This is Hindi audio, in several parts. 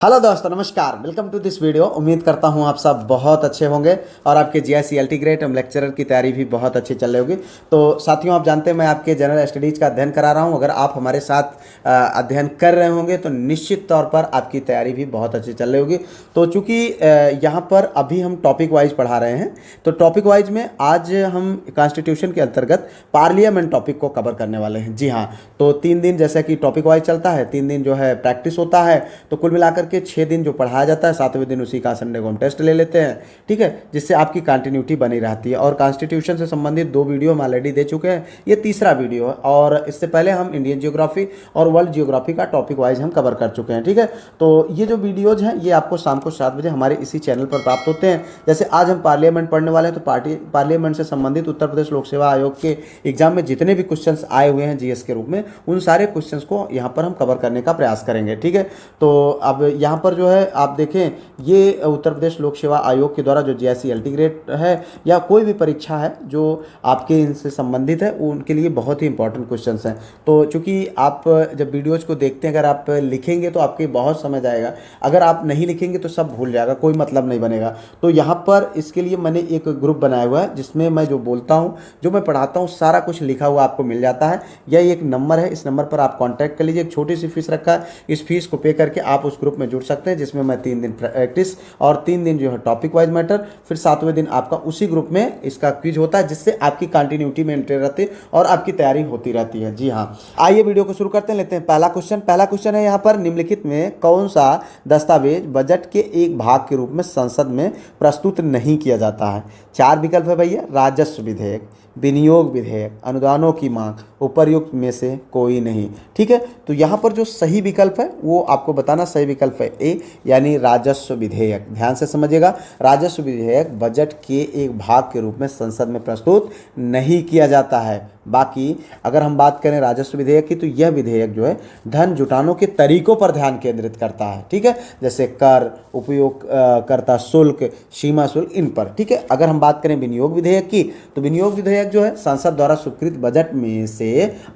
हेलो दोस्तों, नमस्कार। Welcome to this video. उम्मीद करता हूं आप सब बहुत अच्छे होंगे और आपके जीआईसीएलटी ग्रेड एवं लेक्चरर की तैयारी भी बहुत अच्छी चल रही होगी। तो साथियों, आप जानते हैं मैं आपके जनरल स्टडीज़ का अध्ययन करा रहा हूं। अगर आप हमारे साथ अध्ययन कर रहे होंगे तो निश्चित तौर पर आपकी तैयारी भी बहुत अच्छी चल रही होगी। तो चूँकि यहाँ पर अभी हम टॉपिक वाइज पढ़ा रहे हैं, तो टॉपिक वाइज में आज हम कॉन्स्टिट्यूशन के अंतर्गत पार्लियामेंट टॉपिक को कवर करने वाले हैं। जी हाँ, तो 3 दिन जैसा कि टॉपिक वाइज चलता है, 3 दिन जो है प्रैक्टिस होता है, तो कुल मिलाकर के 6 दिन जो पढ़ाया जाता है, 7वें दिन उसी का संडे को हम टेस्ट ले लेते हैं। ठीक है, जिससे आपकी कंटिन्यूटी बनी रहती है। और कॉन्स्टिट्यूशन से संबंधित 2 वीडियो हम ऑलरेडी दे चुके हैं, ये तीसरा वीडियो है। और इससे पहले हम इंडियन जियोग्राफी और वर्ल्ड जियोग्राफी का टॉपिक वाइज हम कवर कर चुके हैं। ठीक है, तो ये जो वीडियोज हैं ये आपको शाम को 7 बजे हमारे इसी चैनल पर प्राप्त होते हैं। जैसे आज हम पार्लियामेंट पढ़ने वाले हैं, तो पार्लियामेंट से संबंधित उत्तर प्रदेश लोक सेवा आयोग के एग्जाम में जितने भी क्वेश्चन आए हुए हैं जीएस के रूप में, उन सारे क्वेश्चन को यहाँ पर हम कवर करने का प्रयास करेंगे। ठीक है, तो अब यहाँ पर जो है आप देखें, ये उत्तर प्रदेश लोक सेवा आयोग के द्वारा जो जीआईसीएलटी ग्रेड है या कोई भी परीक्षा है जो आपके इनसे संबंधित है, उनके लिए बहुत ही इंपॉर्टेंट क्वेश्चंस हैं। तो चूंकि आप जब वीडियोज़ को देखते हैं, अगर आप लिखेंगे तो आपके बहुत समझ आएगा, अगर आप नहीं लिखेंगे तो सब भूल जाएगा, कोई मतलब नहीं बनेगा। तो यहाँ पर इसके लिए मैंने एक ग्रुप बनाया हुआ है, जिसमें मैं जो बोलता हूँ, जो मैं पढ़ाता हूँ, सारा कुछ लिखा हुआ आपको मिल जाता है। यह एक नंबर है, इस नंबर पर आप कॉन्टैक्ट कर लीजिए। एक छोटी सी फीस रखा है, इस फीस को पे करके आप उस ग्रुप में जुड़ सकते हैं, जिसमें मैं 3 दिन प्रैक्टिस और 3 दिन जो है टॉपिक वाइज मैटर, फिर 7वें दिन आपका उसी ग्रुप में इसका क्विज होता है, जिससे आपकी कंटिन्यूटी मेंटेन रहती है और आपकी तैयारी होती रहती है। जी हाँ, आइए वीडियो को शुरू करते हैं। लेते हैं पहला क्वेश्चन है यहाँ पर, निम्नलिखित में कौन सा दस्तावेज बजट के एक भाग के रूप में संसद में प्रस्तुत नहीं किया जाता है? 4 विकल्प है भैया। राजस्व विधेयक, विनियोग विधेयक, अनुदानों की मांग, उपर्युक्त में से कोई नहीं। ठीक है, तो यहाँ पर जो सही विकल्प है वो आपको बताना। सही विकल्प है ए, यानी राजस्व विधेयक। ध्यान से समझिएगा, राजस्व विधेयक बजट के एक भाग के रूप में संसद में प्रस्तुत नहीं किया जाता है। बाकी अगर हम बात करें राजस्व विधेयक की, तो यह विधेयक जो है धन जुटाने के तरीकों पर ध्यान केंद्रित करता है। ठीक है, जैसे कर, उपयोगकर्ता शुल्क, सीमा शुल्क, इन पर। ठीक है, अगर हम बात करें विनियोग विधेयक की, तो विनियोग विधेयक जो है संसद द्वारा स्वीकृत बजट में से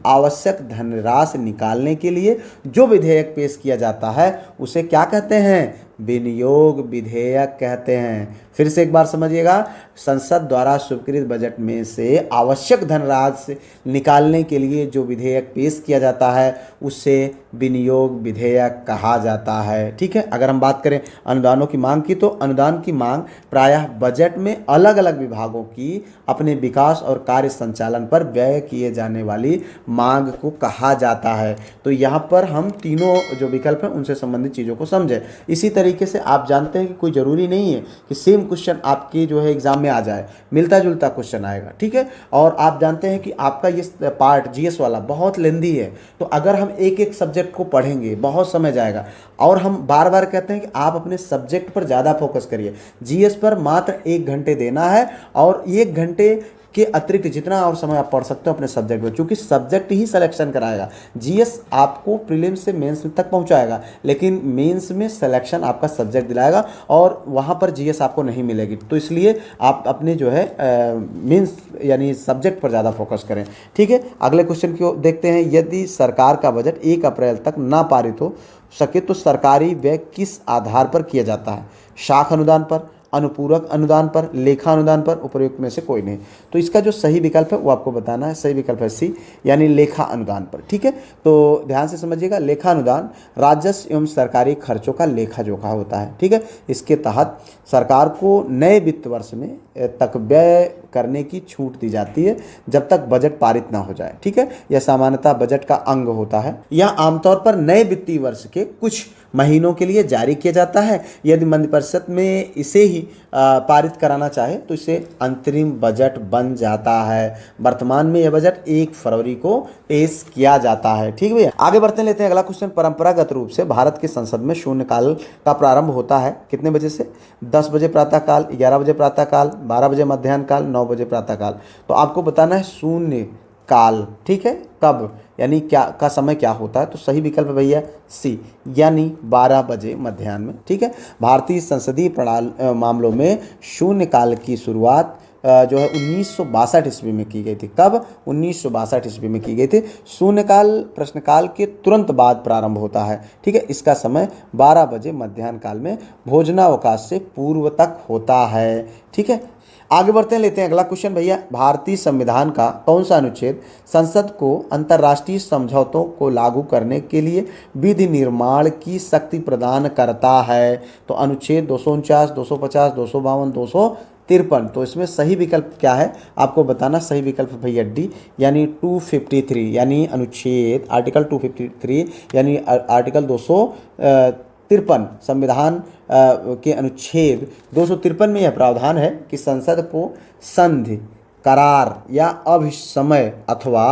आवश्यक धनराशि निकालने के लिए जो विधेयक पेश किया जाता है, उसे क्या कहते हैं? विनियोग विधेयक कहते हैं। फिर से एक बार समझिएगा, संसद द्वारा स्वीकृत बजट में से आवश्यक धनराशि निकालने के लिए जो विधेयक पेश किया जाता है, उसे विनियोग विधेयक कहा जाता है। ठीक है, अगर हम बात करें अनुदानों की मांग की, तो अनुदान की मांग प्रायः बजट में अलग अलग विभागों की अपने विकास और कार्य संचालन पर व्यय किए जाने वाली मांग को कहा जाता है। तो यहाँ पर हम तीनों जो विकल्प हैं उनसे संबंधित चीज़ों को समझें। इसी तरीके से आप जानते हैं कि कोई ज़रूरी नहीं है कि सेम क्वेश्चन आपके जो है एग्जाम में आ जाए, मिलता जुलता क्वेश्चन आएगा। ठीक है, और आप जानते हैं कि आपका ये पार्ट जीएस वाला बहुत लेंदी है, तो अगर हम एक एक सब्जेक्ट को पढ़ेंगे बहुत समय जाएगा। और हम बार बार कहते हैं कि आप अपने सब्जेक्ट पर ज़्यादा फोकस करिए। जीएस पर मात्र 1 घंटे देना है, और 1 घंटे के अतिरिक्त जितना और समय आप पढ़ सकते हो अपने सब्जेक्ट में, क्योंकि सब्जेक्ट ही सिलेक्शन कराएगा। जीएस आपको प्रीलिम्स से मेंस तक पहुंचाएगा, लेकिन मेंस में सिलेक्शन आपका सब्जेक्ट दिलाएगा, और वहां पर जीएस आपको नहीं मिलेगी। तो इसलिए आप अपने जो है मेंस यानी सब्जेक्ट पर ज़्यादा फोकस करें। ठीक है, अगले क्वेश्चन को देखते हैं। यदि सरकार का बजट 1 अप्रैल तक ना पारित हो सके तो सरकारी व्यय किस आधार पर किया जाता है? शाख अनुदान पर, अनुपूरक अनुदान पर, लेखा अनुदान पर, उपर्युक्त में से कोई नहीं। तो इसका जो सही विकल्प है वो आपको बताना है। सही विकल्प है सी, यानी लेखा अनुदान पर। ठीक है, तो ध्यान से समझिएगा, लेखा अनुदान राजस्व एवं सरकारी खर्चों का लेखा जोखा होता है। ठीक है, इसके तहत सरकार को नए वित्त वर्ष में तक व्यय करने की छूट दी जाती है, जब तक बजट पारित ना हो जाए। ठीक है, यह सामान्यतः बजट का अंग होता है। यह आमतौर पर नए वित्तीय वर्ष के कुछ महीनों के लिए जारी किया जाता है। यदि मंत्रिपरिषद में इसे ही पारित कराना चाहे तो इसे अंतरिम बजट बन जाता है। वर्तमान में यह बजट 1 फरवरी को पेश किया जाता है। ठीक भैया, आगे बढ़ते लेते हैं अगला क्वेश्चन। परंपरागत रूप से भारत की संसद में शून्यकाल का प्रारंभ होता है कितने बजे से? 10 बजे प्रातःकाल, 11 बजे प्रातःकाल, 12 बजे मध्याह्न काल, 9 बजे प्रातःकाल। तो आपको बताना है शून्य काल। ठीक है, कब यानी क्या का समय क्या होता है? तो सही विकल्प भैया सी, यानी 12 बजे मध्याह्न में। ठीक है, भारतीय संसदीय प्रणाली मामलों में शून्य काल की शुरुआत जो है 1962 ईस्वी में की गई थी। कब? 1962 ईस्वी में की गई थी। शून्यकाल प्रश्नकाल के तुरंत बाद प्रारंभ होता है, ठीक है। इसका समय 12 बजे मध्याह्न काल में भोजनावकाश से पूर्व तक होता है, ठीक है। आगे बढ़ते हैं, लेते हैं अगला क्वेश्चन भैया। भारतीय संविधान का कौन सा अनुच्छेद संसद को अंतर्राष्ट्रीय समझौतों को लागू करने के लिए विधि निर्माण की शक्ति प्रदान करता है? तो अनुच्छेद 249, 250, 252, 253। तो इसमें सही विकल्प क्या है आपको बताना। सही विकल्प भैया डी, यानी 253, यानी अनुच्छेद आर्टिकल 253, यानी आर्टिकल 253 संविधान के अनुच्छेद 253 में यह प्रावधान है कि संसद को संधि, करार या अभिसमय अथवा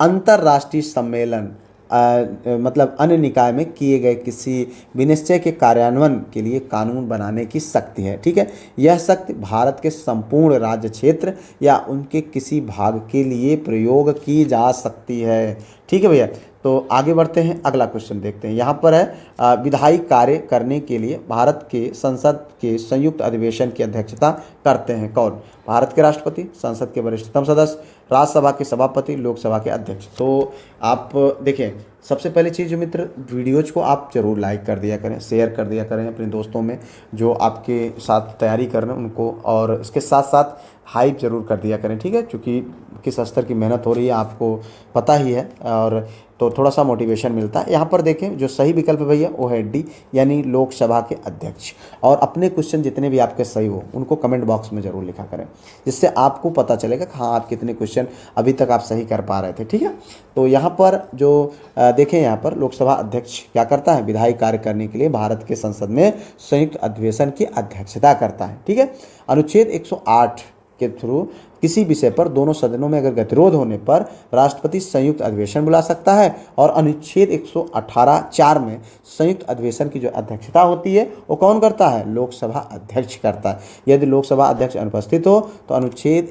अंतर्राष्ट्रीय सम्मेलन मतलब अन्य निकाय में किए गए किसी विनिश्चय के कार्यान्वयन के लिए कानून बनाने की शक्ति है, ठीक है। यह शक्ति भारत के संपूर्ण राज्य क्षेत्र या उनके किसी भाग के लिए प्रयोग की जा सकती है, ठीक है भैया। तो आगे बढ़ते हैं, अगला क्वेश्चन देखते हैं। यहाँ पर है विधायी कार्य करने के लिए भारत के संसद के संयुक्त अधिवेशन की अध्यक्षता करते हैं कौन? भारत के राष्ट्रपति, संसद के वरिष्ठतम सदस्य, राज्यसभा के सभापति, लोकसभा के अध्यक्ष। तो आप देखें, सबसे पहली चीज़ जो मित्र, वीडियोज को आप जरूर लाइक कर दिया करें, शेयर कर दिया करें अपने दोस्तों में जो आपके साथ तैयारी कर रहे हैं उनको, और इसके साथ साथ हाइप जरूर कर दिया करें, ठीक है। क्योंकि किस स्तर की मेहनत हो रही है आपको पता ही है, और तो थोड़ा सा मोटिवेशन मिलता है। यहाँ पर देखें, जो सही विकल्प भैया वो है डी, यानी लोकसभा के अध्यक्ष। और अपने क्वेश्चन जितने भी आपके सही हो उनको कमेंट बॉक्स में ज़रूर लिखा करें, जिससे आपको पता चलेगा कि हाँ आप कितने क्वेश्चन अभी तक आप सही कर पा रहे थे, ठीक है। तो यहाँ पर जो देखें, यहाँ पर लोकसभा अध्यक्ष क्या करता है? विधायी कार्य करने के लिए भारत के संसद में संयुक्त अधिवेशन की अध्यक्षता करता है, ठीक है। अनुच्छेद 108 के थ्रू किसी विषय पर दोनों सदनों में अगर गतिरोध होने पर राष्ट्रपति संयुक्त अधिवेशन बुला सकता है, और अनुच्छेद 118(4) में संयुक्त अधिवेशन की जो अध्यक्षता होती है वो कौन करता है? लोकसभा अध्यक्ष करता है। यदि लोकसभा अध्यक्ष अनुपस्थित हो तो अनुच्छेद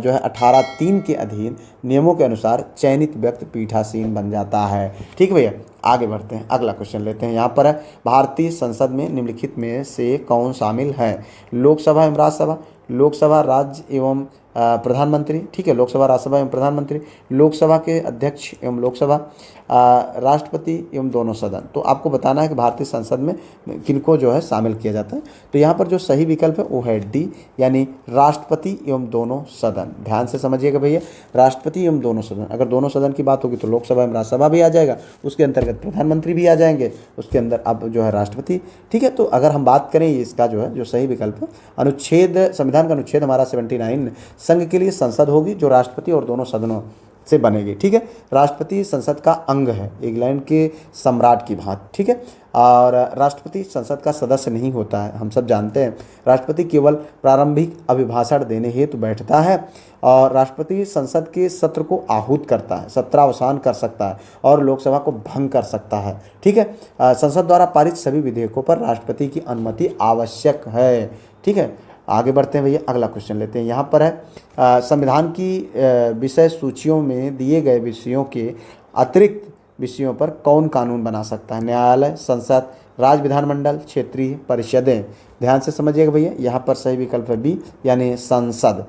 जो है 18(3) के अधीन नियमों के अनुसार चयनित व्यक्ति पीठासीन बन जाता है, ठीक भैया। आगे बढ़ते हैं, अगला क्वेश्चन लेते हैं। यहाँ पर है भारतीय संसद में निम्नलिखित में से कौन शामिल है? लोकसभा एवं राज्यसभा, लोकसभा राज्य एवं प्रधानमंत्री, ठीक है, लोकसभा, राज्यसभा एवं प्रधानमंत्री, लोकसभा के अध्यक्ष एवं लोकसभा, राष्ट्रपति एवं दोनों सदन। तो आपको बताना है कि भारतीय संसद में किनको जो है शामिल किया जाता है। तो यहाँ पर जो सही विकल्प है वो है डी, यानी राष्ट्रपति एवं दोनों सदन। ध्यान से समझिएगा भैया, राष्ट्रपति एवं दोनों सदन। अगर दोनों सदन की बात होगी तो लोकसभा एवं राज्यसभा भी आ जाएगा, उसके अंतर्गत प्रधानमंत्री भी आ जाएंगे, उसके अंदर अब जो है राष्ट्रपति, ठीक है। तो अगर हम बात करें इसका जो है जो सही विकल्प है, अनुच्छेद, संविधान का अनुच्छेद हमारा 79 संघ के लिए संसद होगी जो राष्ट्रपति और दोनों सदनों से बनेगी, ठीक है। राष्ट्रपति संसद का अंग है, इंग्लैंड के सम्राट की भांति, ठीक है। और राष्ट्रपति संसद का सदस्य नहीं होता है, हम सब जानते हैं। राष्ट्रपति केवल प्रारंभिक अभिभाषण देने हेतु बैठता है, और राष्ट्रपति संसद के सत्र को आहूत करता है, सत्रावसान कर सकता है और लोकसभा को भंग कर सकता है, ठीक है। संसद द्वारा पारित सभी विधेयकों पर राष्ट्रपति की अनुमति आवश्यक है, ठीक है। आगे बढ़ते हैं भैया, अगला क्वेश्चन लेते हैं। यहाँ पर है संविधान की विषय सूचियों में दिए गए विषयों के अतिरिक्त विषयों पर कौन कानून बना सकता है? न्यायालय, संसद, राज्य विधानमंडल, क्षेत्रीय परिषदें। ध्यान से समझिएगा भैया, यहाँ पर सही विकल्प है बी, यानी संसद।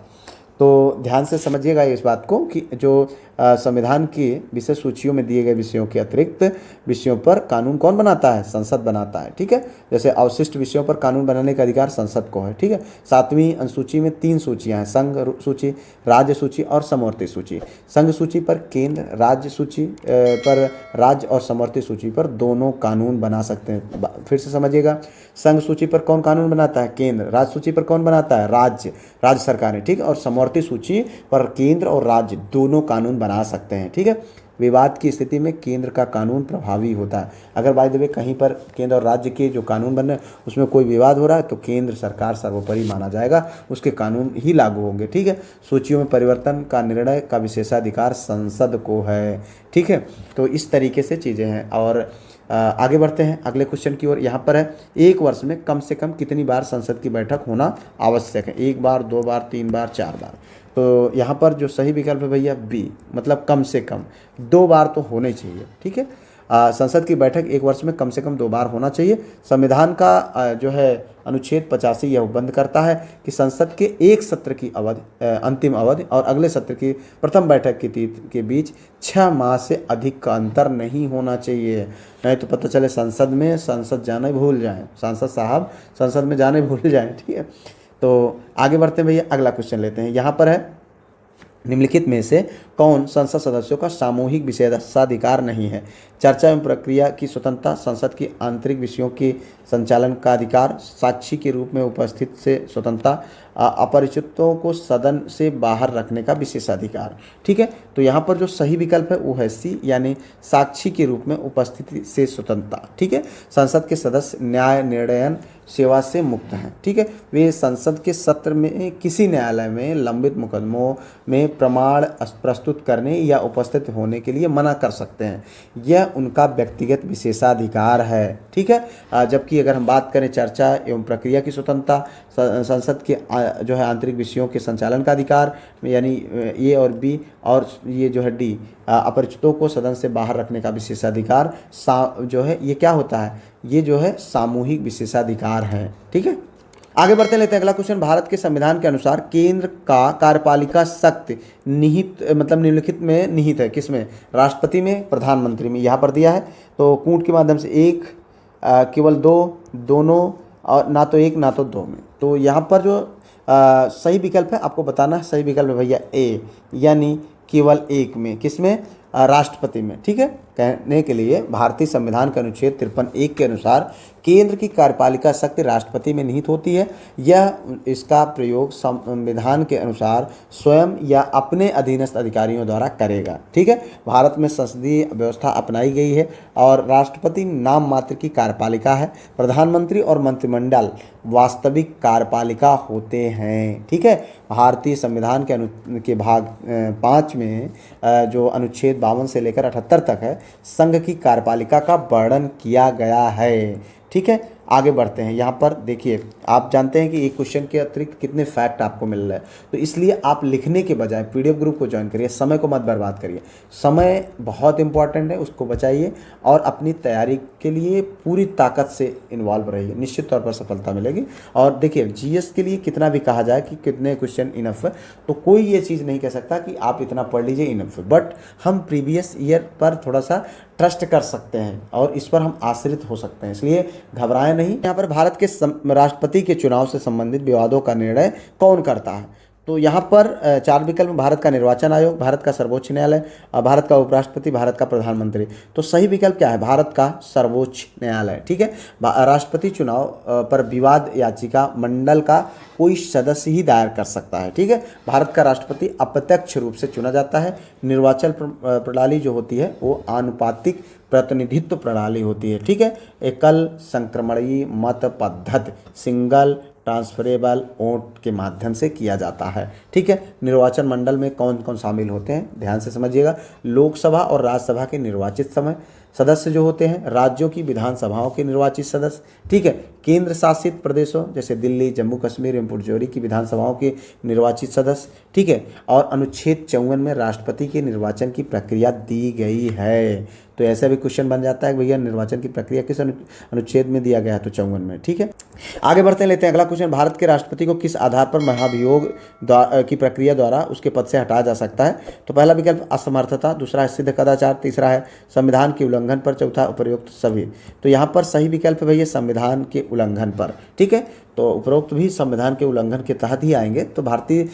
तो ध्यान से समझिएगा इस बात को कि जो संविधान की विषय सूचियों में दिए गए विषयों के अतिरिक्त विषयों पर कानून कौन बनाता है? संसद बनाता है, ठीक है। जैसे अवशिष्ट विषयों पर कानून बनाने का अधिकार संसद को है, ठीक है। 7वीं अनुसूची में 3 सूचियां हैं, संघ सूची, राज्य सूची और समवर्ती सूची। संघ सूची पर केंद्र, राज्य सूची पर राज्य और समवर्ती सूची पर दोनों कानून बना सकते हैं। फिर से समझिएगा, संघ सूची पर कौन कानून बनाता है? केंद्र। राज्य सूची पर कौन बनाता है? राज्य सरकारें, ठीक है। और समवर्ती सूची पर केंद्र और राज्य दोनों कानून बना सकते हैं, ठीक है। विवाद की स्थिति में केंद्र का कानून प्रभावी होता है। अगर बाय द वे कहीं पर केंद्र और राज्य के जो कानून बन रहे हैं उसमें कोई विवाद हो रहा है तो केंद्र सरकार सर्वोपरि माना जाएगा, उसके कानून ही लागू होंगे, ठीक है। सूचियों में परिवर्तन का निर्णय का विशेषाधिकार संसद को है, ठीक है। तो इस तरीके से चीज़ें हैं। और आगे बढ़ते हैं अगले क्वेश्चन की ओर। यहाँ पर है एक वर्ष में कम से कम कितनी बार संसद की बैठक होना आवश्यक है? 1 बार, 2 बार, 3 बार, 4 बार। तो यहाँ पर जो सही विकल्प है भैया बी, मतलब कम से कम 2 बार तो होने चाहिए, ठीक है। संसद की बैठक 1 वर्ष में कम से कम 2 बार होना चाहिए। संविधान का जो है अनुच्छेद 85 यह बंद करता है कि संसद के एक सत्र की अवधि, अंतिम अवधि और अगले सत्र की प्रथम बैठक के बीच 6 माह से अधिक का अंतर नहीं होना चाहिए। नहीं तो पता चले संसद जाना भूल जाएं, सांसद साहब संसद में जाने भूल जाएं। ठीक है, तो आगे बढ़ते हैं भैया, अगला क्वेश्चन लेते हैं। यहाँ पर है, निम्नलिखित में से कौन संसद सदस्यों का सामूहिक विशेषाधिकार नहीं है? चर्चा एवं प्रक्रिया की स्वतंत्रता, संसद की आंतरिक विषयों के संचालन का अधिकार, साक्षी के रूप में उपस्थित से स्वतंत्रता, अपरिचितों को सदन से बाहर रखने का विशेषाधिकार। ठीक है, तो यहाँ पर जो सही विकल्प है वो है सी, यानी साक्षी के रूप में उपस्थिति से स्वतंत्रता। ठीक है, संसद के सदस्य न्याय निर्णयन सेवा से मुक्त हैं। ठीक है, वे संसद के सत्र में किसी न्यायालय में लंबित मुकदमों में प्रमाण प्रस्तुत करने या उपस्थित होने के लिए मना कर सकते हैं। यह उनका व्यक्तिगत विशेषाधिकार है। ठीक है, जबकि अगर हम बात करें चर्चा एवं प्रक्रिया की स्वतंत्रता, संसद के जो है आंतरिक विषयों के संचालन का अधिकार, यानी ए और बी, और ये जो है डी, अपरिचितों को सदन से बाहर रखने का विशेषाधिकार जो है ये क्या होता है, ये जो है सामूहिक विशेषाधिकार है। ठीक है, आगे बढ़ते लेते हैं अगला क्वेश्चन। भारत के संविधान के अनुसार केंद्र का कार्यपालिका शक्ति निहित, मतलब निम्नलिखित में निहित है किसमें? राष्ट्रपति में, प्रधानमंत्री में। यहाँ पर दिया है तो कूट के माध्यम से एक, केवल दो, दोनों, और ना तो एक ना तो दो में। तो यहाँ पर जो सही विकल्प है आपको बताना है, सही विकल्प है भैया ए, यानी केवल एक में। किसमें? राष्ट्रपति में। ठीक है, कहने के लिए भारतीय संविधान के अनुच्छेद 53(1) के अनुसार केंद्र की कार्यपालिका शक्ति राष्ट्रपति में निहित होती है। यह इसका प्रयोग संविधान के अनुसार स्वयं या अपने अधीनस्थ अधिकारियों द्वारा करेगा। ठीक है, भारत में संसदीय व्यवस्था अपनाई गई है और राष्ट्रपति नाम मात्र की कार्यपालिका है। प्रधानमंत्री और मंत्रिमंडल वास्तविक कार्यपालिका होते हैं। ठीक है, भारतीय संविधान के भाग 5 में जो अनुच्छेद 52 से लेकर 78 तक है, संघ की कार्यपालिका का वर्णन किया गया है। ठीक है, आगे बढ़ते हैं। यहाँ पर देखिए, आप जानते हैं कि एक क्वेश्चन के अतिरिक्त कितने फैक्ट आपको मिल रहे हैं, तो इसलिए आप लिखने के बजाय पीडीएफ ग्रुप को ज्वाइन करिए, समय को मत बर्बाद करिए। समय बहुत इंपॉर्टेंट है, उसको बचाइए और अपनी तैयारी के लिए पूरी ताकत से इन्वॉल्व रहिए, निश्चित तौर पर सफलता मिलेगी। और देखिए, जीएस के लिए कितना भी कहा जाए कि कितने क्वेश्चन इनफ है, तो कोई ये चीज़ नहीं कह सकता कि आप इतना पढ़ लीजिए इनफ है, बट हम प्रीवियस ईयर पर थोड़ा सा ट्रस्ट कर सकते हैं और इस पर हम आश्रित हो सकते हैं, इसलिए घबराएं नहीं। यहाँ पर भारत के राष्ट्रपति के चुनाव से संबंधित विवादों का निर्णय कौन करता है? तो यहाँ पर 4 विकल्प: भारत का निर्वाचन आयोग, भारत का सर्वोच्च न्यायालय, भारत का उपराष्ट्रपति, भारत का प्रधानमंत्री। तो सही विकल्प क्या है? भारत का सर्वोच्च न्यायालय। ठीक है, राष्ट्रपति चुनाव पर विवाद याचिका मंडल का कोई सदस्य ही दायर कर सकता है। ठीक है, भारत का राष्ट्रपति अप्रत्यक्ष रूप से चुना जाता है। निर्वाचन प्रणाली जो होती है वो आनुपातिक प्रतिनिधित्व प्रणाली होती है। ठीक है, एकल संक्रमणीय मत पद्धति, सिंगल ट्रांसफरेबल वोट के माध्यम से किया जाता है। ठीक है, निर्वाचन मंडल में कौन कौन शामिल होते हैं, ध्यान से समझिएगा। लोकसभा और राज्यसभा के निर्वाचित सदस्य जो होते हैं, राज्यों की विधानसभाओं के निर्वाचित सदस्य। ठीक है, केंद्र शासित प्रदेशों जैसे दिल्ली, जम्मू कश्मीर एवं पुडुचेरी की विधानसभाओं के निर्वाचित सदस्य। ठीक है, और अनुच्छेद 54 में राष्ट्रपति के निर्वाचन की प्रक्रिया दी गई है। तो ऐसा भी क्वेश्चन बन जाता है भैया निर्वाचन की प्रक्रिया किस अनुच्छेद में दिया गया है? तो 54 में। ठीक है, आगे बढ़ते हैं, लेते हैं अगला क्वेश्चन। भारत के राष्ट्रपति को किस आधार पर महाभियोग की प्रक्रिया द्वारा उसके पद से हटाया जा सकता है? तो पहला विकल्प असमर्थता, दूसरा है सिद्ध कदाचार, तीसरा है संविधान के उल्लंघन पर, चौथा उपरोक्त सभी। तो यहाँ पर सही विकल्प भैया संविधान के उल्लंघन पर। ठीक है, तो उपरोक्त भी संविधान के उल्लंघन के तहत ही आएंगे। तो भारतीय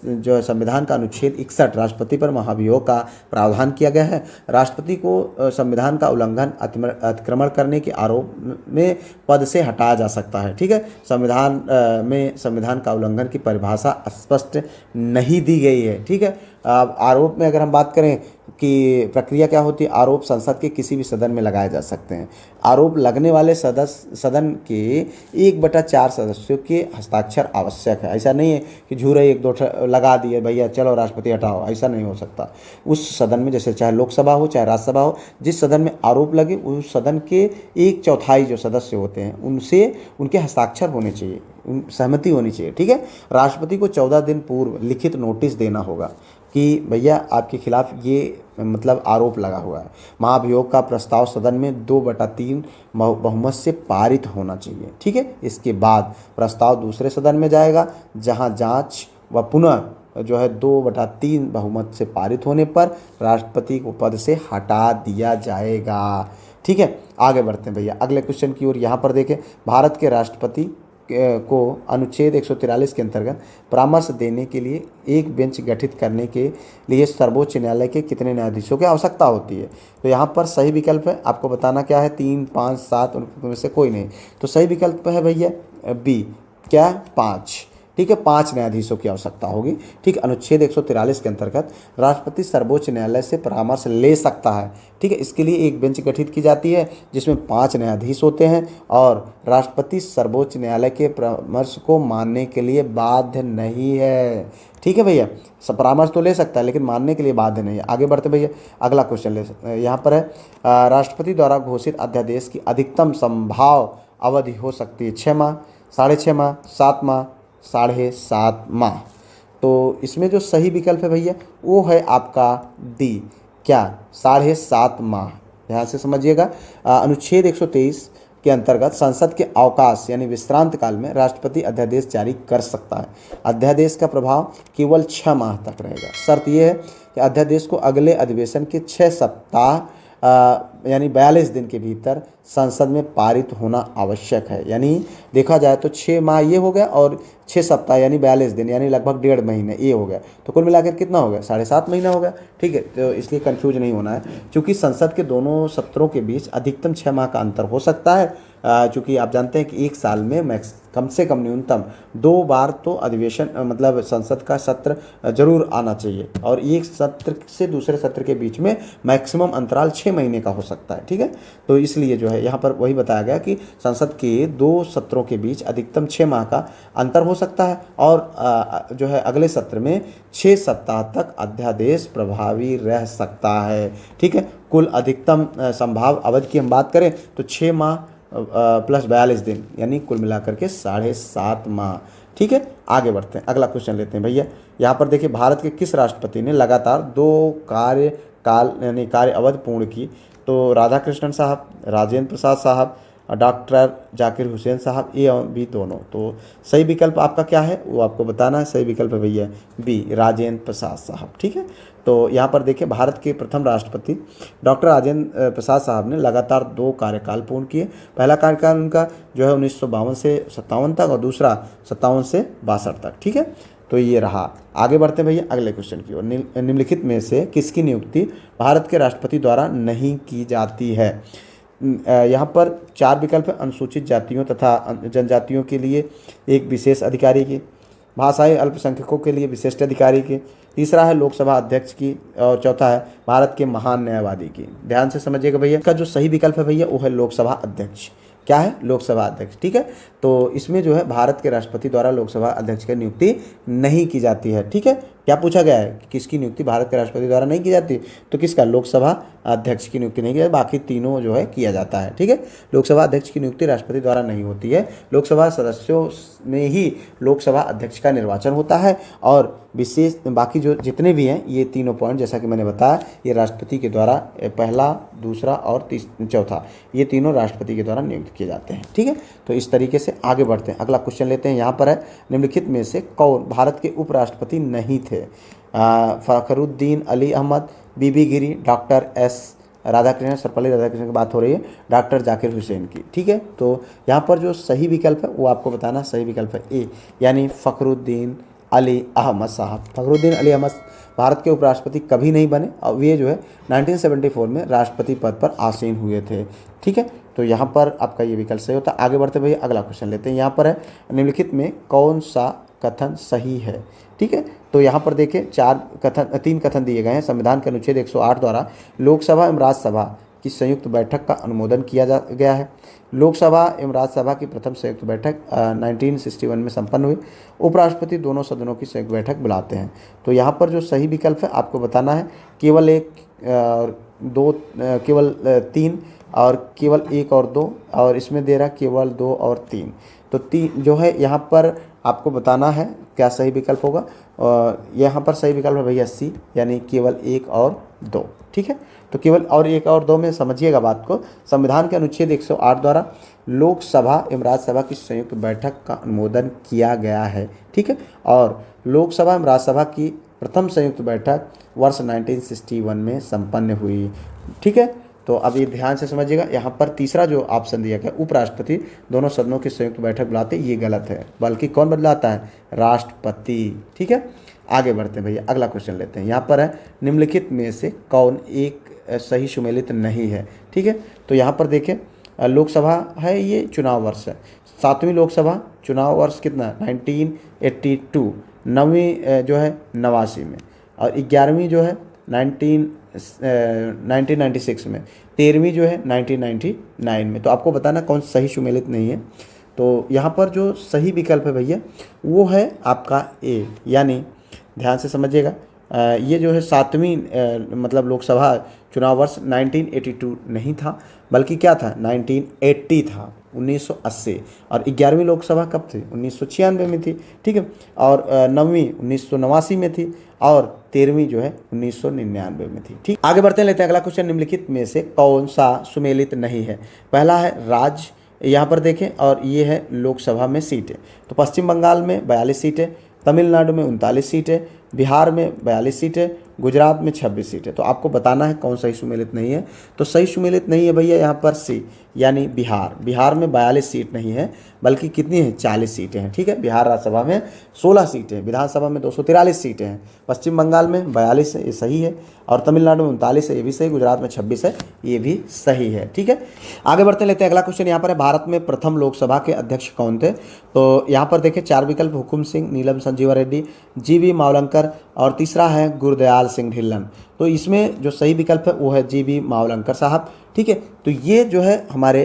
जो संविधान का अनुच्छेद 61 राष्ट्रपति पर महाभियोग का प्रावधान किया गया है। राष्ट्रपति को संविधान का उल्लंघन अतिक्रमण करने के आरोप में पद से हटाया जा सकता है। ठीक है, संविधान में संविधान का उल्लंघन की परिभाषा स्पष्ट नहीं दी गई है। ठीक है, आरोप में अगर हम बात करें कि प्रक्रिया क्या होती है, आरोप संसद के किसी भी सदन में लगाए जा सकते हैं। आरोप लगने वाले सदन के 1/4 सदस्यों के हस्ताक्षर आवश्यक है। ऐसा नहीं है कि झूरे 1-2 लगा दिए भैया चलो राष्ट्रपति हटाओ, ऐसा नहीं हो सकता। उस सदन में, जैसे चाहे लोकसभा हो चाहे राज्यसभा हो, जिस सदन में आरोप लगे उस सदन के 1/4 जो सदस्य होते हैं उनसे उनके हस्ताक्षर होने चाहिए, सहमति होनी चाहिए। ठीक है, राष्ट्रपति को 14 दिन पूर्व लिखित नोटिस देना होगा कि भैया आपके खिलाफ ये मतलब आरोप लगा हुआ है। महाभियोग का प्रस्ताव सदन में 2/3 बहुमत से पारित होना चाहिए। ठीक है, इसके बाद प्रस्ताव दूसरे सदन में जाएगा, जहां जांच व पुनः जो है 2/3 बहुमत से पारित होने पर राष्ट्रपति को पद से हटा दिया जाएगा। ठीक है, आगे बढ़ते हैं भैया अगले क्वेश्चन की ओर। यहाँ पर देखें, भारत के राष्ट्रपति को अनुच्छेद 143 के अंतर्गत परामर्श देने के लिए एक बेंच गठित करने के लिए सर्वोच्च न्यायालय के कितने न्यायाधीशों की आवश्यकता होती है? तो यहाँ पर सही विकल्प है, आपको बताना क्या है, 3, 5, 7 उनमें से कोई नहीं। तो सही विकल्प है भैया बी, क्या, 5। ठीक है, 5 न्यायाधीशों की आवश्यकता होगी। ठीक, अनुच्छेद 143 के अंतर्गत राष्ट्रपति सर्वोच्च न्यायालय से परामर्श ले सकता है। ठीक है, इसके लिए एक बेंच गठित की जाती है जिसमें 5 न्यायाधीश होते हैं और राष्ट्रपति सर्वोच्च न्यायालय के परामर्श को मानने के लिए बाध्य नहीं है। ठीक है भैया, परामर्श तो ले सकता है लेकिन मानने के लिए बाध्य नहीं है। आगे बढ़ते भैया अगला क्वेश्चन यहाँ पर है, राष्ट्रपति द्वारा घोषित अध्यादेश की अधिकतम संभाव अवधि हो सकती है 6 माह, 6.5 माह, 7 माह, 7.5 माह। तो इसमें जो सही विकल्प है भैया वो है आपका डी, क्या, 7.5 माह। ध्यान से समझिएगा, अनुच्छेद 123 के अंतर्गत संसद के अवकाश यानी विश्रांत काल में राष्ट्रपति अध्यादेश जारी कर सकता है। अध्यादेश का प्रभाव केवल 6 माह तक रहेगा। शर्त यह है कि अध्यादेश को अगले अधिवेशन के 6 सप्ताह यानी 42 दिन के भीतर संसद में पारित होना आवश्यक है। यानी देखा जाए तो 6 माह ये हो गया और 6 सप्ताह यानी 42 दिन यानी लगभग 1.5 महीने ये हो गया। तो कुल मिलाकर कितना हो गया, 7.5 महीना हो गया। ठीक है, तो इसलिए कंफ्यूज नहीं होना है, क्योंकि संसद के दोनों सत्रों के बीच अधिकतम 6 माह का अंतर हो सकता है। चूँकि आप जानते हैं कि एक साल में कम से कम न्यूनतम 2 बार तो अधिवेशन मतलब संसद का सत्र जरूर आना चाहिए और एक सत्र से दूसरे सत्र के बीच में मैक्सिमम अंतराल 6 महीने का हो सकता है। ठीक है, तो इसलिए जो है यहाँ पर वही बताया गया कि संसद के 2 सत्रों के बीच अधिकतम 6 माह का अंतर हो सकता है और जो है अगले सत्र में 6 सप्ताह तक अध्यादेश प्रभावी रह सकता है। ठीक है, कुल अधिकतम संभाव अवधि की हम बात करें तो 6 माह प्लस 42 दिन यानी कुल मिलाकर के 7.5 माह। ठीक है, आगे बढ़ते हैं अगला क्वेश्चन लेते हैं भैया। यहाँ पर देखिए, भारत के किस राष्ट्रपति ने लगातार 2 कार्यकाल यानी कार्य अवधि पूर्ण की? तो राधाकृष्णन साहब, राजेंद्र प्रसाद साहब, डॉक्टर जाकिर हुसैन साहब, ए और बी दोनों। तो सही विकल्प आपका क्या है वो आपको बताना है। सही विकल्प है भैया बी, राजेंद्र प्रसाद साहब। ठीक है, तो यहाँ पर देखिए, भारत के प्रथम राष्ट्रपति डॉक्टर राजेंद्र प्रसाद साहब ने लगातार 2 कार्यकाल पूर्ण किए। पहला कार्यकाल उनका जो है 1952 से 57 तक और दूसरा 57 से 62 तक। ठीक है, तो ये रहा। आगे बढ़ते हैं भैया अगले क्वेश्चन की ओर। निम्नलिखित में से किसकी नियुक्ति भारत के राष्ट्रपति द्वारा नहीं की जाती है? यहाँ पर 4 विकल्प है, अनुसूचित जातियों तथा जनजातियों के लिए एक विशेष अधिकारी की, भाषाई अल्पसंख्यकों के लिए विशिष्ट अधिकारी की, तीसरा है लोकसभा अध्यक्ष की और चौथा है भारत के महान न्यायवादी की। ध्यान से समझिएगा भैया, इसका जो सही विकल्प है भैया वो है लोकसभा अध्यक्ष। क्या है, लोकसभा अध्यक्ष। ठीक है, तो इसमें जो है भारत के राष्ट्रपति द्वारा लोकसभा अध्यक्ष की नियुक्ति नहीं की जाती है। ठीक है, क्या पूछा गया है कि किसकी नियुक्ति भारत के राष्ट्रपति द्वारा नहीं की जाती? तो किसका, लोकसभा अध्यक्ष की नियुक्ति नहीं की जाती, बाकी तीनों जो है किया जाता है। ठीक है, लोकसभा अध्यक्ष की नियुक्ति राष्ट्रपति द्वारा नहीं होती है। लोकसभा सदस्यों में ही लोकसभा अध्यक्ष का निर्वाचन होता है और विशेष बाकी जो जितने भी हैं ये तीनों पॉइंट जैसा कि मैंने बताया ये राष्ट्रपति के द्वारा पहला, दूसरा और चौथा ये तीनों राष्ट्रपति के द्वारा नियुक्त किए जाते हैं। ठीक है, तो इस तरीके से आगे बढ़ते हैं। अगला क्वेश्चन लेते हैं। यहाँ पर है, निम्नलिखित में से कौन भारत के उपराष्ट्रपति नहीं थे? फखरुद्दीन अली अहमद, बीबी गिरी, डॉक्टर एस राधाकृष्णन, सर्वपल्ली राधाकृष्णन की बात हो रही है, डॉक्टर जाकिर हुसैन की। ठीक है, तो यहाँ पर जो सही विकल्प है वो आपको बताना। सही विकल्प है ए, यानी फखरुद्दीन अली अहमद साहब। फखरुद्दीन अली अहमद भारत के उपराष्ट्रपति कभी नहीं बने और ये जो है 1974 में राष्ट्रपति पद पर आसीन हुए थे। ठीक है, तो यहाँ पर आपका ये विकल्प सही होता है। आगे बढ़ते भैया अगला क्वेश्चन लेते हैं। यहाँ पर है, निम्नलिखित में कौन सा कथन सही है? ठीक है, तो यहाँ पर देखिए 3 कथन दिए गए हैं। संविधान के अनुच्छेद 108 द्वारा लोकसभा एवं राज्यसभा की संयुक्त बैठक का अनुमोदन किया गया है। लोकसभा एवं राज्यसभा की प्रथम संयुक्त बैठक 1961 में संपन्न हुई। उपराष्ट्रपति दोनों सदनों की संयुक्त बैठक बुलाते हैं। तो यहाँ पर जो सही विकल्प है आपको बताना है, केवल 1, 2, केवल 3 और केवल 1 और 2 और इसमें दे रहा केवल 2 और 3। तो 3 जो है यहाँ पर आपको बताना है क्या सही विकल्प होगा। और यहाँ पर सही विकल्प है भैया सी, यानी केवल 1 और 2। ठीक है, तो केवल और 1 और 2 में समझिएगा बात को। संविधान के अनुच्छेद 108 द्वारा लोकसभा एवं राज्यसभा की संयुक्त बैठक का अनुमोदन किया गया है। ठीक है, और लोकसभा एवं राज्यसभा की प्रथम संयुक्त बैठक वर्ष 1961 में संपन्न हुई। ठीक है, तो अब ये ध्यान से समझिएगा, यहाँ पर तीसरा जो ऑप्शन दिया गया उपराष्ट्रपति दोनों सदनों की संयुक्त बैठक बुलाते, ये गलत है, बल्कि कौन बुलाता है? राष्ट्रपति। ठीक है, आगे बढ़ते हैं भैया, अगला क्वेश्चन लेते हैं। यहाँ पर है निम्नलिखित में से कौन एक सही सुमेलित नहीं है। ठीक है, तो यहाँ पर देखें लोकसभा है, ये चुनाव वर्ष है। 7वीं लोकसभा चुनाव वर्ष कितना? 1982। 9वीं जो है 89 में, और 11वीं जो है 1996 में, 13वीं जो है 1999 में। तो आपको बताना कौन सही सुमेलित नहीं है। तो यहाँ पर जो सही विकल्प है भैया वो है आपका ए, यानी ध्यान से समझिएगा, ये जो है 7वीं मतलब लोकसभा चुनाव वर्ष 1982 नहीं था, बल्कि क्या था? 1980 था, 1980। और 11वीं लोकसभा कब थी? 1996 में थी। ठीक है, और 9वीं 1989 में थी, और 13वीं जो है 1999 में थी। ठीक, आगे बढ़ते हैं, लेते हैं अगला क्वेश्चन। निम्नलिखित में से कौन सा सुमेलित नहीं है? पहला है राज्य, यहाँ पर देखें, और ये है लोकसभा में सीटें। तो पश्चिम बंगाल में 42 सीटें, तमिलनाडु में 39 सीटें, बिहार में 42 सीटें, गुजरात में 26 सीटें। तो आपको बताना है कौन सही सुमेलित नहीं है। तो सही सुमेलित नहीं है भैया यहाँ पर सी, यानी बिहार। बिहार में 42 सीट नहीं है, बल्कि कितनी है? 40 सीटें हैं। ठीक है, बिहार राज्यसभा में 16 सीटें हैं, विधानसभा में 243 सीटें हैं। पश्चिम बंगाल में 42 है, ये सही है, और तमिलनाडु में 39 है, ये भी सही, गुजरात में 26 है, ये भी सही है। ठीक है, आगे बढ़ते लेते हैं अगला क्वेश्चन। यहाँ पर है भारत में प्रथम लोकसभा के अध्यक्ष कौन थे? तो यहाँ पर देखें 4 विकल्प, हुकुम सिंह, नीलम संजीवा रेड्डी, जी.बी. मावलंकर, और तीसरा है गुरदयाल सिंह ढिल्लन। तो इसमें जो सही विकल्प है वो है जी.बी. मावलंकर साहब। ठीक है, तो ये जो है हमारे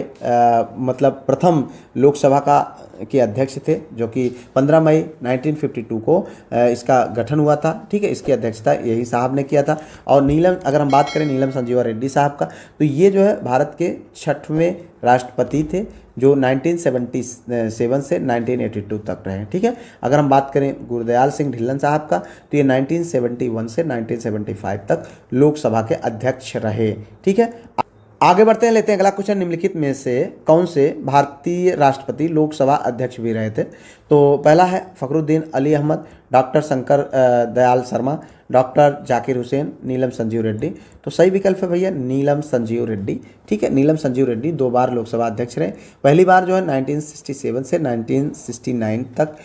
मतलब प्रथम लोकसभा का के अध्यक्ष थे, जो कि 15 मई 1952 को इसका गठन हुआ था। ठीक है, इसकी अध्यक्षता यही साहब ने किया था। और नीलम, अगर हम बात करें नीलम संजीवा रेड्डी साहब का, तो ये जो है भारत के 6वें राष्ट्रपति थे, जो 1977 से 1982 तक रहे। ठीक है, अगर हम बात करें गुरदयाल सिंह ढिल्लन साहब का, तो ये 1971 से 1975 तक लोकसभा के अध्यक्ष रहे। ठीक है, आगे बढ़ते हैं, लेते हैं अगला क्वेश्चन। निम्नलिखित में से कौन से भारतीय राष्ट्रपति लोकसभा अध्यक्ष भी रहे थे? तो पहला है फखरुद्दीन अली अहमद, डॉक्टर शंकर दयाल शर्मा, डॉक्टर जाकिर हुसैन, नीलम संजीव रेड्डी। तो सही विकल्प है भैया नीलम संजीव रेड्डी। ठीक है, नीलम संजीव रेड्डी 2 बार लोकसभा अध्यक्ष रहे। पहली बार जो है 1967 से 1969 तक,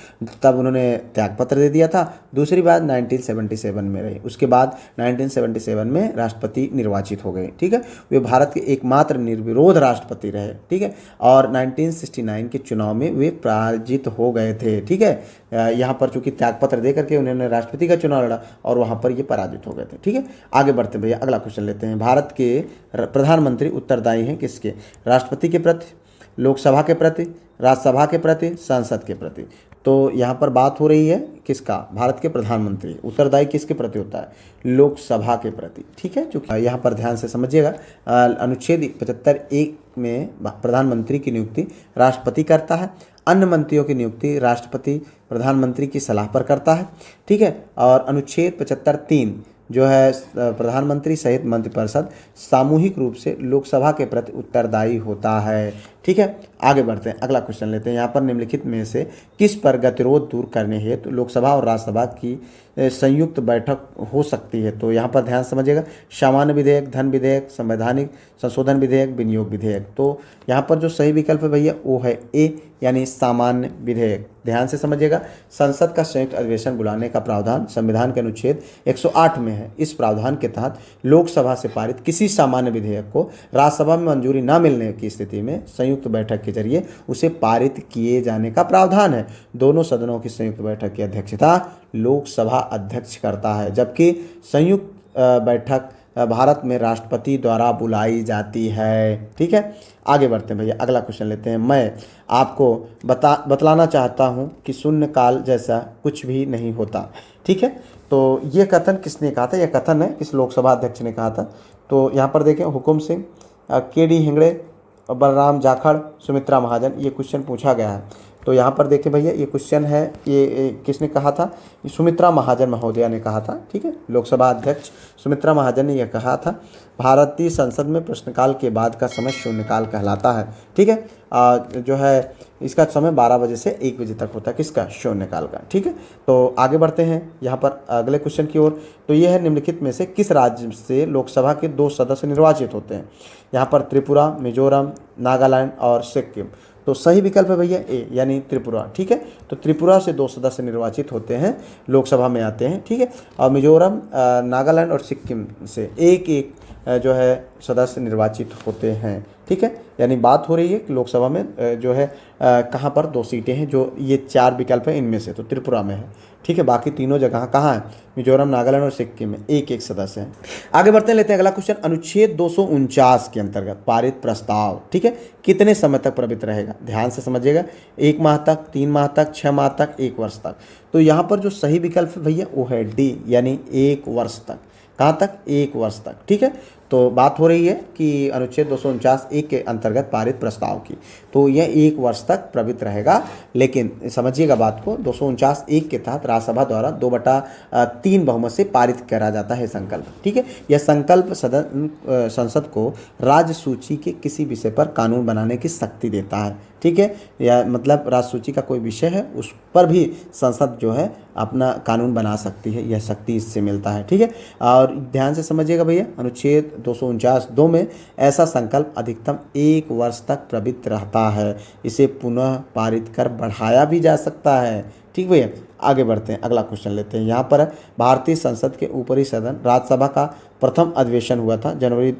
तब उन्होंने त्यागपत्र दे दिया था। दूसरी बार 1977 में रहे, उसके बाद 1977 में राष्ट्रपति निर्वाचित हो गए। ठीक है, वे भारत के एकमात्र निर्विरोध राष्ट्रपति रहे। ठीक है, और 1969 के चुनाव में वे पराजित हो गए थे। ठीक है, यहाँ पर चूंकि त्यागपत्र दे करके उन्होंने राष्ट्रपति का चुनाव लड़ा, और वहाँ पर ये पराजित हो गए थे। ठीक है, आगे बढ़ते भैया, अगला क्वेश्चन लेते हैं। भारत के प्रधानमंत्री उत्तरदायी हैं किसके? राष्ट्रपति के प्रति, लोकसभा के प्रति, राज्यसभा के प्रति, संसद के प्रति। तो यहाँ पर बात हो रही है किसका? भारत के प्रधानमंत्री उत्तरदायी किसके प्रति होता है? लोकसभा के प्रति। ठीक है, जो यहाँ पर ध्यान से समझिएगा, अनुच्छेद 75(1) में प्रधानमंत्री की नियुक्ति राष्ट्रपति करता है। अन्य मंत्रियों की नियुक्ति राष्ट्रपति प्रधानमंत्री की सलाह पर करता है। ठीक है, और अनुच्छेद 75(3) जो है प्रधानमंत्री सहित मंत्रिपरिषद सामूहिक रूप से लोकसभा के प्रति उत्तरदायी होता है। ठीक है, आगे बढ़ते हैं, अगला क्वेश्चन लेते हैं। यहाँ पर निम्नलिखित में से किस पर गतिरोध दूर करने हेतु लोकसभा और राज्यसभा की संयुक्त बैठक हो सकती है? तो यहाँ पर ध्यान समझिएगा, सामान्य विधेयक, धन विधेयक, संवैधानिक संशोधन विधेयक, विनियोग विधेयक। तो यहाँ पर जो सही विकल्प है भैया वो है ए, यानी सामान्य विधेयक। ध्यान से समझिएगा, संसद का संयुक्त अधिवेशन बुलाने का प्रावधान संविधान के अनुच्छेद 108 में है। इस प्रावधान के तहत लोकसभा से पारित किसी सामान्य विधेयक को राज्यसभा में मंजूरी न मिलने की स्थिति में संयुक्त बैठक के जरिए उसे पारित किए जाने का प्रावधान है। दोनों सदनों की संयुक्त बैठक की अध्यक्षता लोकसभा अध्यक्ष करता है, जबकि संयुक्त बैठक भारत में राष्ट्रपति द्वारा बुलाई जाती है। ठीक है, आगे बढ़ते हैं भैया, अगला क्वेश्चन लेते हैं। मैं आपको बतलाना चाहता हूं कि शून्यकाल जैसा कुछ भी नहीं होता। ठीक है, तो ये कथन किसने कहा था? यह कथन है किस लोकसभा अध्यक्ष ने कहा था? तो यहाँ पर देखें, हुकुम सिंह, के.डी. हेगड़े, बलराम जाखड़, सुमित्रा महाजन, ये क्वेश्चन पूछा गया है। तो यहाँ पर देखिए भैया ये क्वेश्चन है, ये किसने कहा था, ये सुमित्रा महाजन महोदया ने कहा था। ठीक है, लोकसभा अध्यक्ष सुमित्रा महाजन ने यह कहा था। भारतीय संसद में प्रश्नकाल के बाद का समय शून्यकाल कहलाता है। ठीक है, जो है इसका समय 12 बजे से 1 बजे तक होता है, किसका, शून्यकाल का। ठीक है, तो आगे बढ़ते हैं यहाँ पर अगले क्वेश्चन की ओर। तो यह है, निम्नलिखित में से किस राज्य से लोकसभा के 2 सदस्य निर्वाचित होते हैं। यहाँ पर त्रिपुरा, मिजोरम, नागालैंड और सिक्किम। तो सही विकल्प है भैया ए, यानी त्रिपुरा। ठीक है, तो त्रिपुरा से 2 सदस्य निर्वाचित होते हैं, लोकसभा में आते हैं। ठीक है, और मिजोरम, नागालैंड और सिक्किम से एक एक जो है सदस्य निर्वाचित होते हैं। ठीक है, यानी बात हो रही है कि लोकसभा में जो है कहाँ पर 2 सीटें हैं, जो ये 4 विकल्प हैं इनमें से तो त्रिपुरा में है। ठीक है, बाकी तीनों जगह कहाँ है, मिजोरम, नागालैंड और सिक्किम में एक एक सदस्य हैं। आगे बढ़ते हैं, लेते हैं अगला क्वेश्चन। अनुच्छेद 249 के अंतर्गत पारित प्रस्ताव, ठीक है, कितने समय तक प्रवृत्त रहेगा। ध्यान से समझिएगा, 1 माह तक, 3 माह तक, 6 माह तक, 1 वर्ष तक। तो यहाँ पर जो सही विकल्प है भैया वो है डी, यानी 1 वर्ष तक। कहाँ तक, 1 वर्ष तक। ठीक है, तो बात हो रही है कि अनुच्छेद 249(1) के अंतर्गत पारित प्रस्ताव की, तो यह 1 वर्ष तक प्रवृत्त रहेगा। लेकिन समझिएगा बात को, 249(1) के तहत राज्यसभा द्वारा 2/3 बहुमत से पारित करा जाता है संकल्प। ठीक है, यह संकल्प संसद को राज्य सूची के किसी विषय पर कानून बनाने की शक्ति देता है। ठीक है, या मतलब राज्य सूची का कोई विषय है उस पर भी संसद जो है अपना कानून बना सकती है, यह शक्ति इससे मिलता है। ठीक है, और ध्यान से समझिएगा भैया, अनुच्छेद 249(2) में ऐसा संकल्प अधिकतम 1 वर्ष तक प्रवृत्त रहता है। इसे पुनः पारित कर बढ़ाया भी जा सकता है। ठीक भैया, आगे बढ़ते हैं, अगला क्वेश्चन लेते हैं। यहाँ पर भारतीय संसद के ऊपरी सदन राज्यसभा का प्रथम अधिवेशन हुआ था जनवरी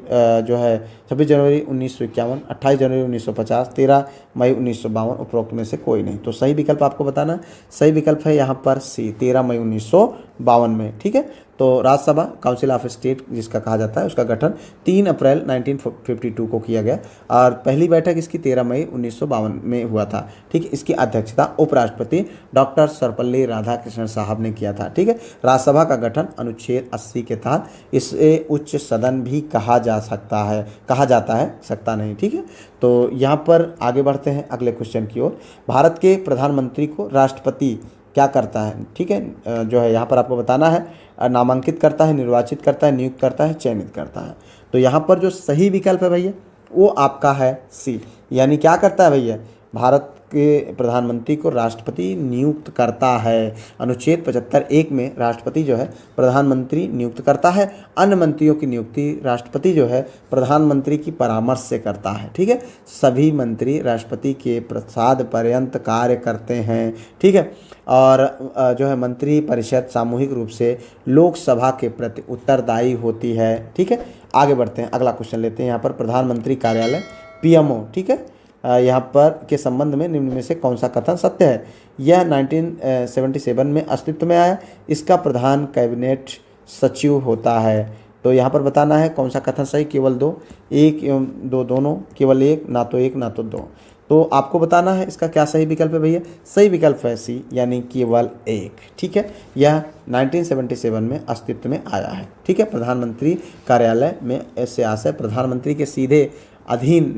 जो है 26 जनवरी 1951, 28 जनवरी 1950, 13 मई 1952, उपरोक्त में से कोई नहीं। तो सही विकल्प आपको बताना, सही विकल्प है यहाँ पर सी, 13 मई 1952 में। ठीक है, तो राज्यसभा काउंसिल ऑफ स्टेट जिसका कहा जाता है, उसका गठन 3 अप्रैल 1952 को किया गया और पहली बैठक इसकी 13 मई 1952 में हुआ था। ठीक है, इसकी अध्यक्षता उपराष्ट्रपति डॉक्टर सर्वपल्ली राधाकृष्णन साहब ने किया था। ठीक है, राज्यसभा का गठन अनुच्छेद 80 के तहत इसे उच्च सदन भी कहा जाता है, सकता नहीं। ठीक है, तो यहाँ पर आगे बढ़ते हैं अगले क्वेश्चन की ओर। भारत के प्रधानमंत्री को राष्ट्रपति क्या करता है। ठीक है, जो है यहाँ पर आपको बताना है, नामांकित करता है, निर्वाचित करता है, नियुक्त करता है, चयनित करता है। तो यहाँ पर जो सही विकल्प है भैया वो आपका है सी, यानी क्या करता है भैया, भारत के प्रधानमंत्री को राष्ट्रपति नियुक्त करता है। अनुच्छेद 75(1) में राष्ट्रपति जो है प्रधानमंत्री नियुक्त करता है। अन्य मंत्रियों की नियुक्ति राष्ट्रपति जो है प्रधानमंत्री की परामर्श से करता है। ठीक है, सभी मंत्री राष्ट्रपति के प्रसाद पर्यंत कार्य करते हैं। ठीक है, और जो है मंत्री परिषद सामूहिक रूप से लोकसभा के प्रति उत्तरदायी होती है। ठीक है, आगे बढ़ते हैं, अगला क्वेश्चन लेते हैं। यहाँ पर प्रधानमंत्री कार्यालय पीएमओ, ठीक है, यहाँ पर के संबंध में निम्न में से कौन सा कथन सत्य है। यह 1977 में अस्तित्व में आया। इसका प्रधान कैबिनेट सचिव होता है। तो यहाँ पर बताना है कौन सा कथन सही, केवल 2, 1 एवं 2 दोनों, केवल 1, ना तो 1 ना तो 2। तो आपको बताना है इसका क्या सही विकल्प है भैया। सही विकल्प है सी, यानी केवल 1। ठीक है, यह 1977 में अस्तित्व में आया है। ठीक है, प्रधानमंत्री कार्यालय में ऐसे आशय प्रधानमंत्री के सीधे अधीन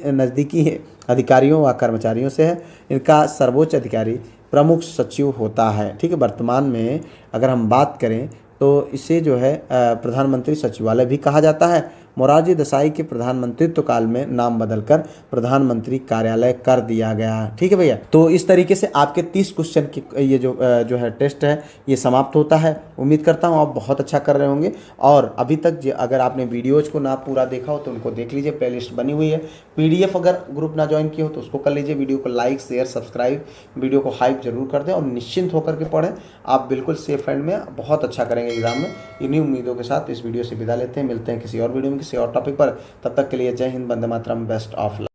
नज़दीकी अधिकारियों व कर्मचारियों से है। इनका सर्वोच्च अधिकारी प्रमुख सचिव होता है। ठीक है, वर्तमान में अगर हम बात करें तो इसे जो है प्रधानमंत्री सचिवालय भी कहा जाता है। मोरारजी देसाई के प्रधानमंत्रित्व काल में नाम बदलकर प्रधानमंत्री कार्यालय कर दिया गया। ठीक है भैया, तो इस तरीके से आपके 30 क्वेश्चन की ये जो है टेस्ट है ये समाप्त होता है। उम्मीद करता हूँ आप बहुत अच्छा कर रहे होंगे। और अभी तक अगर आपने वीडियोज़ को ना पूरा देखा हो तो उनको देख लीजिए, प्लेलिस्ट बनी हुई है। PDF अगर ग्रुप ना ज्वाइन किए हो तो उसको कर लीजिए। वीडियो को लाइक, शेयर, सब्सक्राइब, वीडियो को हाइप जरूर कर दें और निश्चिंत होकर के पढ़ें। आप बिल्कुल सेफ हैंड में बहुत अच्छा करेंगे एग्जाम में। इन्हीं उम्मीदों के साथ इस वीडियो से विदा लेते हैं। मिलते हैं किसी और वीडियो में किसी और टॉपिक पर। तब तक के लिए जय Hind, Vande Mataram, best of luck.